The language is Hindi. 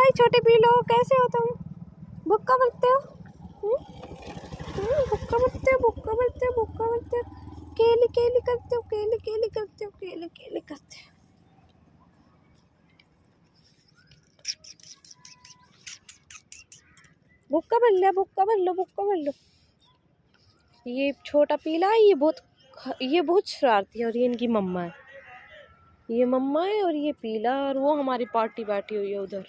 भाई छोटे पीलो, कैसे हो तुम? भुक्का बोलते हो? भुक्का बोलते हो, भुक्का बोलते हो, भुक्का बोलते हो। केली केली करते हो, केली केली करते हो, केली केली करते हो। भुक्का बोल लिया, भुक्का बोल लो, भुक्का बोल लो। ये छोटा पीला है, ये बहुत शरारती है, और ये इनकी मम्मा है। ये मम्मा है और ये पीला, और वो हमारी पार्टी बैठी हुई है उधर।